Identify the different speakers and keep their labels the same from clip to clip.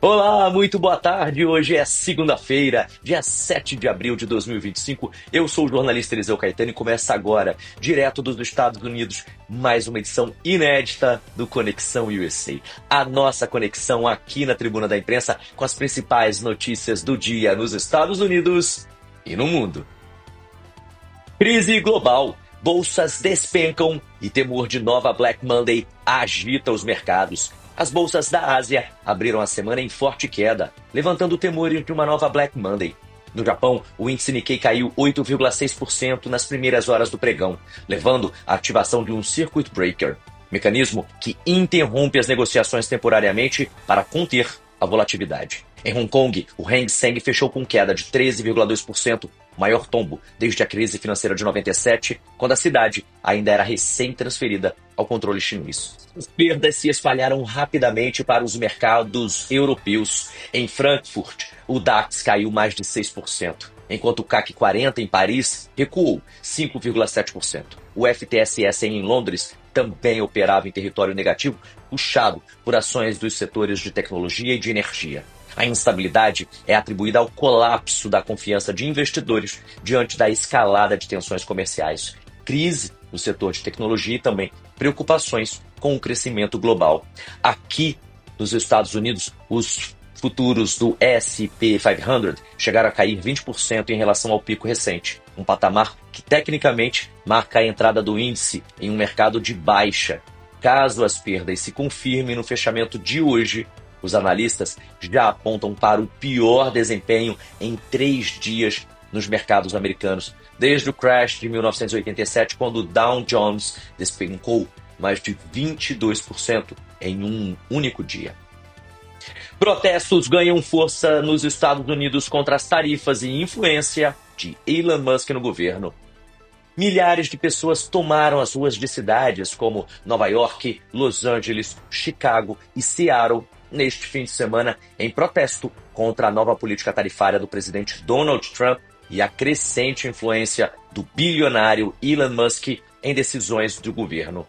Speaker 1: Olá, muito boa tarde. Hoje é segunda-feira, dia 7 de abril de 2025. Eu sou o jornalista Eliseu Caetano e começa agora, direto dos Estados Unidos, mais uma edição inédita do Conexão USA. A nossa conexão aqui na Tribuna da Imprensa com as principais notícias do dia nos Estados Unidos e no mundo. Crise global. Bolsas despencam e temor de nova Black Monday agita os mercados. As bolsas da Ásia abriram a semana em forte queda, levantando temores de uma nova Black Monday. No Japão, o índice Nikkei caiu 8,6% nas primeiras horas do pregão, levando à ativação de um circuit breaker, mecanismo que interrompe as negociações temporariamente para conter a volatilidade. Em Hong Kong, o Hang Seng fechou com queda de 13,2%, o maior tombo desde a crise financeira de 97, quando a cidade ainda era recém-transferida ao controle chinês. As perdas se espalharam rapidamente para os mercados europeus. Em Frankfurt, o DAX caiu mais de 6%, enquanto o CAC 40 em Paris recuou 5,7%. O FTSE em Londres também operava em território negativo, puxado por ações dos setores de tecnologia e de energia. A instabilidade é atribuída ao colapso da confiança de investidores diante da escalada de tensões comerciais, crise no setor de tecnologia e também preocupações com o crescimento global. Aqui nos Estados Unidos, os futuros do S&P 500 chegaram a cair 20% em relação ao pico recente, um patamar que tecnicamente marca a entrada do índice em um mercado de baixa. Caso as perdas se confirmem no fechamento de hoje, os analistas já apontam para o pior desempenho em 3 dias nos mercados americanos, desde o crash de 1987, quando o Dow Jones despencou mais de 22% em um único dia. Protestos ganham força nos Estados Unidos contra as tarifas e influência de Elon Musk no governo. Milhares de pessoas tomaram as ruas de cidades como Nova York, Los Angeles, Chicago e Seattle neste fim de semana em protesto contra a nova política tarifária do presidente Donald Trump e a crescente influência do bilionário Elon Musk em decisões do governo.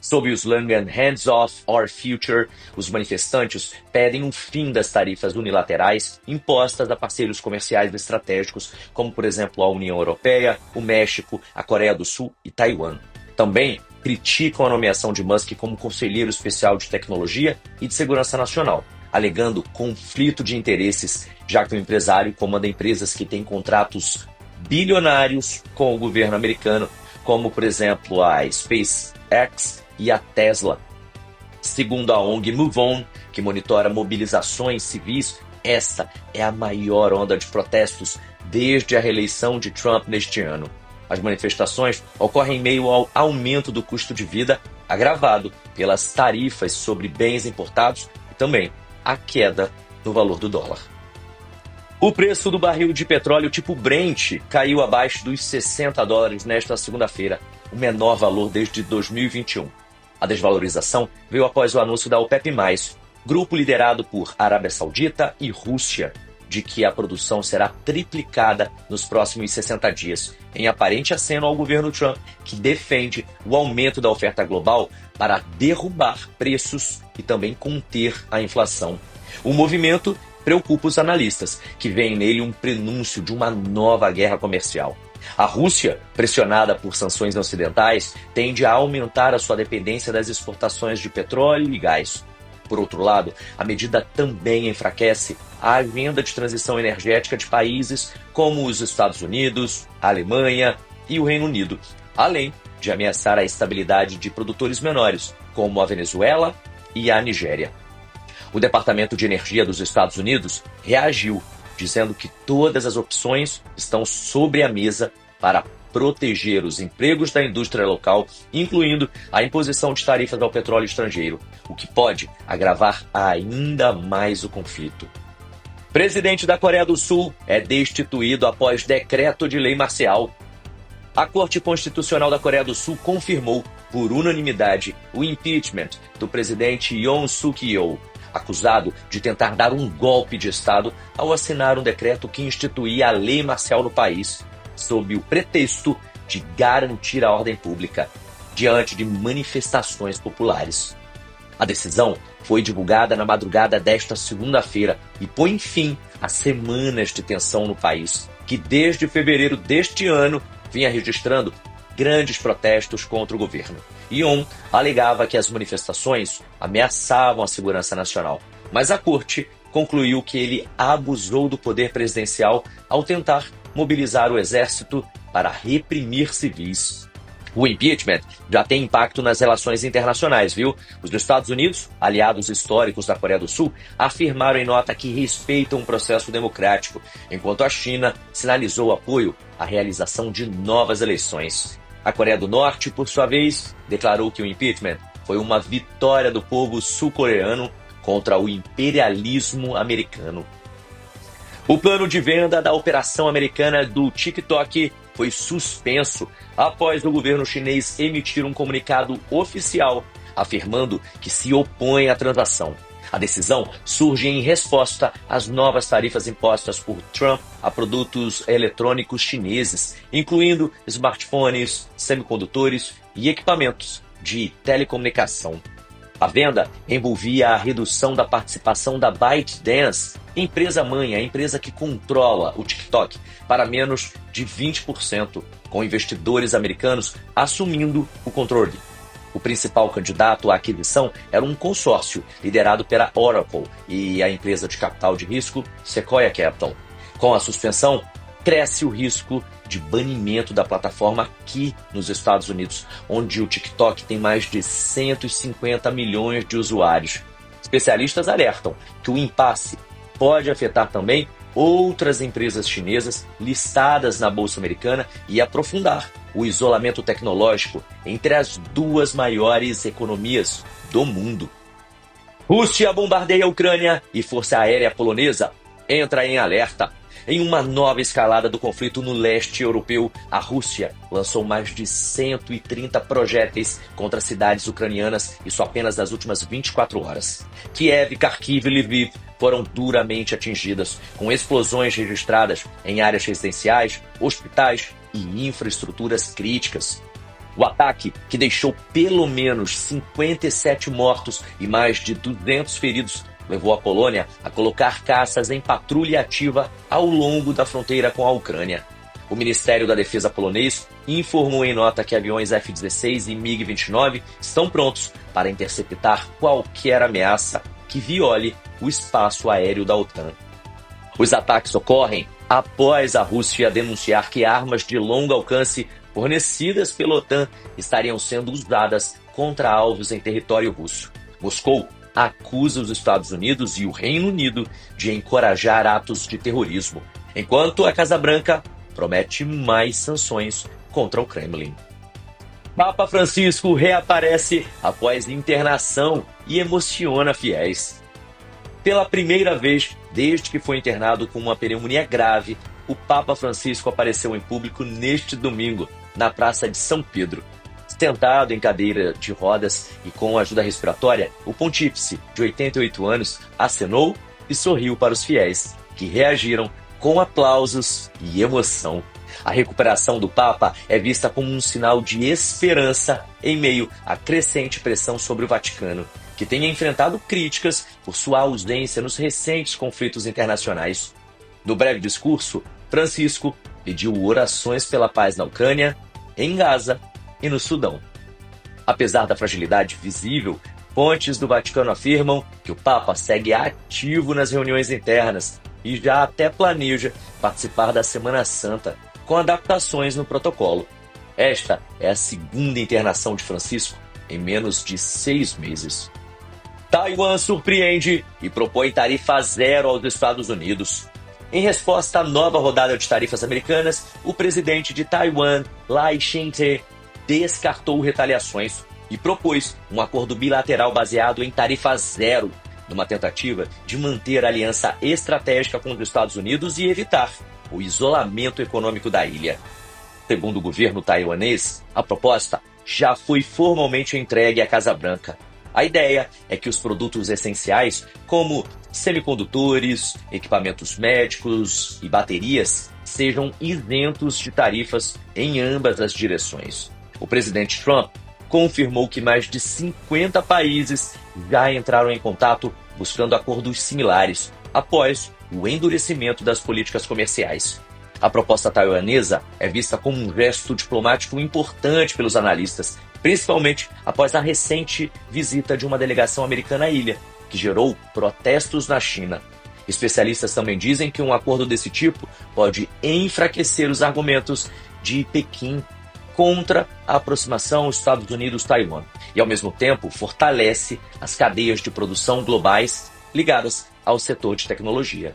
Speaker 1: Sob o slogan Hands Off Our Future, os manifestantes pedem um fim das tarifas unilaterais impostas a parceiros comerciais estratégicos, como, por exemplo, a União Europeia, o México, a Coreia do Sul e Taiwan. Também criticam a nomeação de Musk como conselheiro especial de tecnologia e de segurança nacional, alegando conflito de interesses, já que o empresário comanda empresas que têm contratos bilionários com o governo americano, como, por exemplo, a SpaceX e a Tesla. Segundo a ONG MoveOn, que monitora mobilizações civis, esta é a maior onda de protestos desde a reeleição de Trump neste ano. As manifestações ocorrem em meio ao aumento do custo de vida, agravado pelas tarifas sobre bens importados e também a queda no valor do dólar. O preço do barril de petróleo tipo Brent caiu abaixo dos $60 nesta segunda-feira, o menor valor desde 2021. A desvalorização veio após o anúncio da OPEP+, grupo liderado por Arábia Saudita e Rússia, de que a produção será triplicada nos próximos 60 dias, em aparente aceno ao governo Trump, que defende o aumento da oferta global para derrubar preços e também conter a inflação. O movimento preocupa os analistas, que veem nele um prenúncio de uma nova guerra comercial. A Rússia, pressionada por sanções ocidentais, tende a aumentar a sua dependência das exportações de petróleo e gás. Por outro lado, a medida também enfraquece a agenda de transição energética de países como os Estados Unidos, a Alemanha e o Reino Unido, além de ameaçar a estabilidade de produtores menores, como a Venezuela e a Nigéria. O Departamento de Energia dos Estados Unidos reagiu, dizendo que todas as opções estão sobre a mesa para proteger os empregos da indústria local, incluindo a imposição de tarifas ao petróleo estrangeiro, o que pode agravar ainda mais o conflito. Presidente da Coreia do Sul é destituído após decreto de lei marcial. A Corte Constitucional da Coreia do Sul confirmou, por unanimidade, o impeachment do presidente Yoon Suk-yeol, acusado de tentar dar um golpe de Estado ao assinar um decreto que instituía a lei marcial no país, sob o pretexto de garantir a ordem pública, diante de manifestações populares. A decisão foi divulgada na madrugada desta segunda-feira e põe fim a semanas de tensão no país, que desde fevereiro deste ano vinha registrando grandes protestos contra o governo. Yoon alegava que as manifestações ameaçavam a segurança nacional, mas a corte concluiu que ele abusou do poder presidencial ao tentar mobilizar o exército para reprimir civis. O impeachment já tem impacto nas relações internacionais, viu? Os Estados Unidos, aliados históricos da Coreia do Sul, afirmaram em nota que respeitam um processo democrático, enquanto a China sinalizou apoio à realização de novas eleições. A Coreia do Norte, por sua vez, declarou que o impeachment foi uma vitória do povo sul-coreano contra o imperialismo americano. O plano de venda da operação americana do TikTok foi suspenso após o governo chinês emitir um comunicado oficial afirmando que se opõe à transação. A decisão surge em resposta às novas tarifas impostas por Trump a produtos eletrônicos chineses, incluindo smartphones, semicondutores e equipamentos de telecomunicação. A venda envolvia a redução da participação da ByteDance, empresa-mãe, a empresa que controla o TikTok, para menos de 20%, com investidores americanos assumindo o controle. O principal candidato à aquisição era um consórcio liderado pela Oracle e a empresa de capital de risco Sequoia Capital. Com a suspensão, cresce o risco de banimento da plataforma aqui nos Estados Unidos, onde o TikTok tem mais de 150 milhões de usuários. Especialistas alertam que o impasse pode afetar também outras empresas chinesas listadas na Bolsa Americana e aprofundar o isolamento tecnológico entre as duas maiores economias do mundo. Rússia bombardeia a Ucrânia e Força Aérea Polonesa entra em alerta. Em uma nova escalada do conflito no leste europeu, a Rússia lançou mais de 130 projéteis contra cidades ucranianas, isso apenas nas últimas 24 horas. Kiev, Kharkiv e Lviv foram duramente atingidas, com explosões registradas em áreas residenciais, hospitais e infraestruturas críticas. O ataque, que deixou pelo menos 57 mortos e mais de 200 feridos, levou a Polônia a colocar caças em patrulha ativa ao longo da fronteira com a Ucrânia. O Ministério da Defesa polonês informou em nota que aviões F-16 e MiG-29 estão prontos para interceptar qualquer ameaça que viole o espaço aéreo da OTAN. Os ataques ocorrem após a Rússia denunciar que armas de longo alcance fornecidas pela OTAN estariam sendo usadas contra alvos em território russo. Moscou acusa os Estados Unidos e o Reino Unido de encorajar atos de terrorismo, enquanto a Casa Branca promete mais sanções contra o Kremlin. Papa Francisco reaparece após internação e emociona fiéis. Pela primeira vez desde que foi internado com uma pneumonia grave, o Papa Francisco apareceu em público neste domingo, na Praça de São Pedro. Sentado em cadeira de rodas e com ajuda respiratória, o pontífice, de 88 anos, acenou e sorriu para os fiéis, que reagiram com aplausos e emoção. A recuperação do Papa é vista como um sinal de esperança em meio à crescente pressão sobre o Vaticano, que tem enfrentado críticas por sua ausência nos recentes conflitos internacionais. No breve discurso, Francisco pediu orações pela paz na Ucrânia, em Gaza e no Sudão. Apesar da fragilidade visível, fontes do Vaticano afirmam que o Papa segue ativo nas reuniões internas e já até planeja participar da Semana Santa, com adaptações no protocolo. Esta é a segunda internação de Francisco em menos de 6 meses. Taiwan surpreende e propõe tarifa zero aos Estados Unidos. Em resposta à nova rodada de tarifas americanas, o presidente de Taiwan, Lai Ching-te, descartou retaliações e propôs um acordo bilateral baseado em tarifa zero, numa tentativa de manter a aliança estratégica com os Estados Unidos e evitar o isolamento econômico da ilha. Segundo o governo taiwanês, a proposta já foi formalmente entregue à Casa Branca. A ideia é que os produtos essenciais, como semicondutores, equipamentos médicos e baterias, sejam isentos de tarifas em ambas as direções. O presidente Trump confirmou que mais de 50 países já entraram em contato buscando acordos similares, após o endurecimento das políticas comerciais. A proposta taiwanesa é vista como um gesto diplomático importante pelos analistas, principalmente após a recente visita de uma delegação americana à ilha, que gerou protestos na China. Especialistas também dizem que um acordo desse tipo pode enfraquecer os argumentos de Pequim contra a aproximação Estados Unidos-Taiwan e, ao mesmo tempo, fortalece as cadeias de produção globais ligadas ao setor de tecnologia.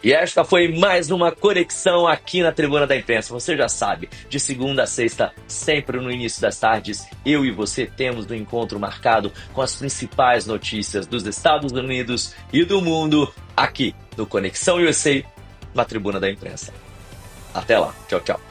Speaker 1: E esta foi mais uma conexão aqui na Tribuna da Imprensa. Você já sabe, de segunda a sexta, sempre no início das tardes, eu e você temos um encontro marcado com as principais notícias dos Estados Unidos e do mundo, aqui no Conexão USA, na Tribuna da Imprensa. Até lá. Tchau, tchau.